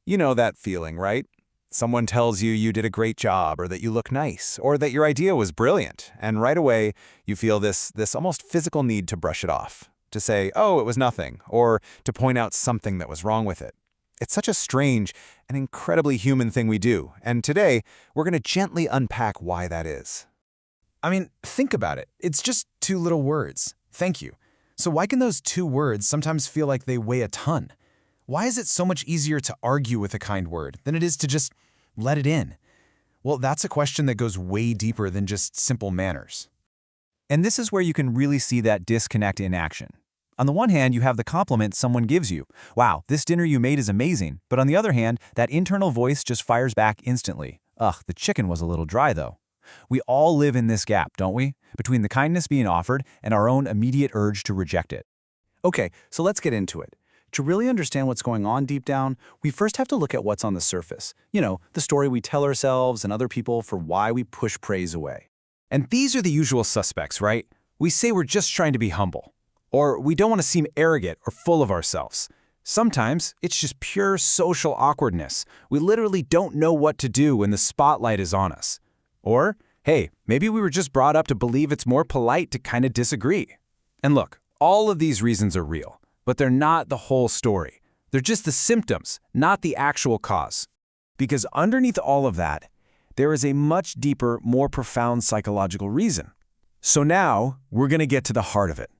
You know that feeling, right? Someone tells you you did a great job or that you look nice or that your idea was brilliant, and right away you feel this almost physical need to brush it off, to say, "Oh, it was nothing," or to point out something that was wrong with it. It's such a strange and incredibly human thing we do, and today we're going to gently unpack why that is. I mean, think about it. It's just two little words. Thank you. So why can those two words sometimes feel like they weigh a ton? Why is it so much easier to argue with a kind word than it is to just let it in? Well, that's a question that goes way deeper than just simple manners. And this is where you can really see that disconnect in action. On the one hand, you have the compliment someone gives you. Wow, this dinner you made is amazing. But on the other hand, that internal voice just fires back instantly. Ugh, the chicken was a little dry though. We all live in this gap, don't we? Between the kindness being offered and our own immediate urge to reject it. Okay, so let's get into it. To really understand what's going on deep down, we first have to look at what's on the surface. You know, the story we tell ourselves and other people for why we push praise away. And these are the usual suspects, right? We say we're just trying to be humble, or we don't want to seem arrogant or full of ourselves. Sometimes it's just pure social awkwardness. We literally don't know what to do when the spotlight is on us. Or, hey, maybe we were just brought up to believe it's more polite to kind of disagree. And look, all of these reasons are real, but they're not the whole story. They're just the symptoms, not the actual cause. Because underneath all of that, there is a much deeper, more profound psychological reason. So now, we're going to get to the heart of it.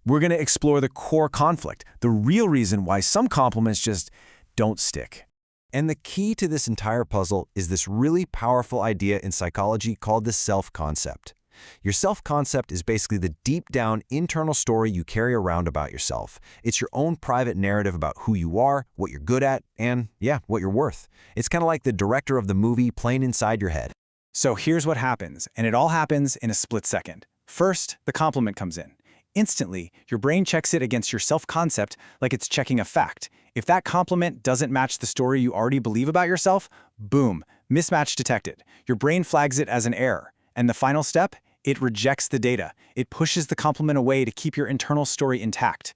We're going to explore the core conflict, the real reason why some compliments just don't stick. And the key to this entire puzzle is this really powerful idea in psychology called the self-concept. Your self-concept is basically the deep-down internal story you carry around about yourself. It's your own private narrative about who you are, what you're good at, and, yeah, what you're worth. It's kind of like the director of the movie playing inside your head. So here's what happens, and it all happens in a split second. First, the compliment comes in. Instantly, your brain checks it against your self-concept like it's checking a fact. If that compliment doesn't match the story you already believe about yourself, boom, mismatch detected. Your brain flags it as an error. And the final step? It rejects the data. It pushes the compliment away to keep your internal story intact.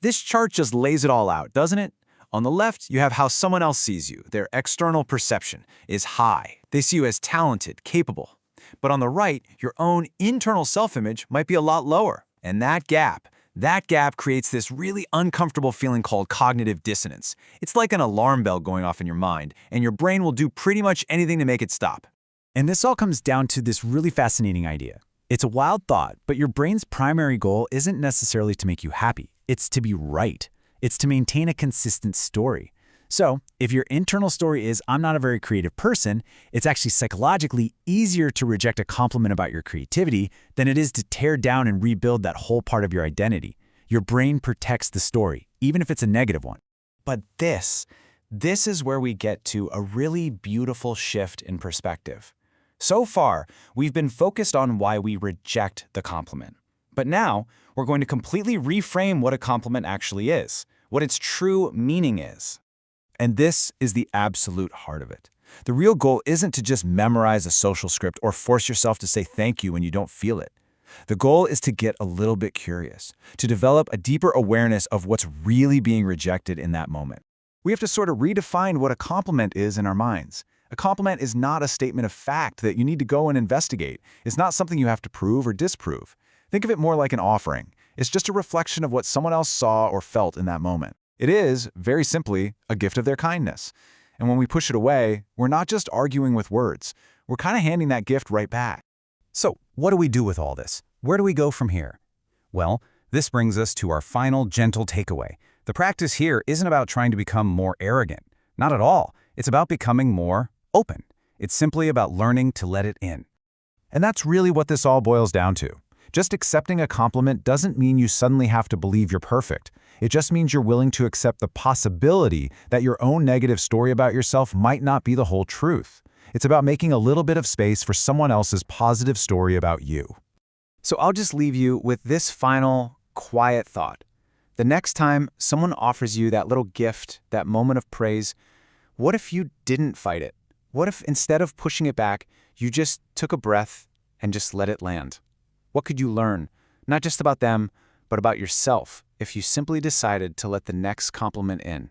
This chart just lays it all out, doesn't it? On the left, you have how someone else sees you. Their external perception is high. They see you as talented, capable. But on the right, your own internal self-image might be a lot lower. And that gap creates this really uncomfortable feeling called cognitive dissonance. It's like an alarm bell going off in your mind, and your brain will do pretty much anything to make it stop. And this all comes down to this really fascinating idea. It's a wild thought, but your brain's primary goal isn't necessarily to make you happy. It's to be right. It's to maintain a consistent story. So, if your internal story is, "I'm not a very creative person," it's actually psychologically easier to reject a compliment about your creativity than it is to tear down and rebuild that whole part of your identity. Your brain protects the story, even if it's a negative one. But this is where we get to a really beautiful shift in perspective. So far, we've been focused on why we reject the compliment. But now, we're going to completely reframe what a compliment actually is, what its true meaning is. And this is the absolute heart of it. The real goal isn't to just memorize a social script or force yourself to say thank you when you don't feel it. The goal is to get a little bit curious, to develop a deeper awareness of what's really being rejected in that moment. We have to sort of redefine what a compliment is in our minds. A compliment is not a statement of fact that you need to go and investigate. It's not something you have to prove or disprove. Think of it more like an offering. It's just a reflection of what someone else saw or felt in that moment. It is, very simply, a gift of their kindness. And when we push it away, we're not just arguing with words. We're kind of handing that gift right back. So, what do we do with all this? Where do we go from here? Well, this brings us to our final gentle takeaway. The practice here isn't about trying to become more arrogant. Not at all. It's about becoming more open. It's simply about learning to let it in. And that's really what this all boils down to. Just accepting a compliment doesn't mean you suddenly have to believe you're perfect. It just means you're willing to accept the possibility that your own negative story about yourself might not be the whole truth. It's about making a little bit of space for someone else's positive story about you. So I'll just leave you with this final, quiet thought. The next time someone offers you that little gift, that moment of praise, what if you didn't fight it? What if instead of pushing it back, you just took a breath and just let it land? What could you learn, not just about them, but about yourself, if you simply decided to let the next compliment in?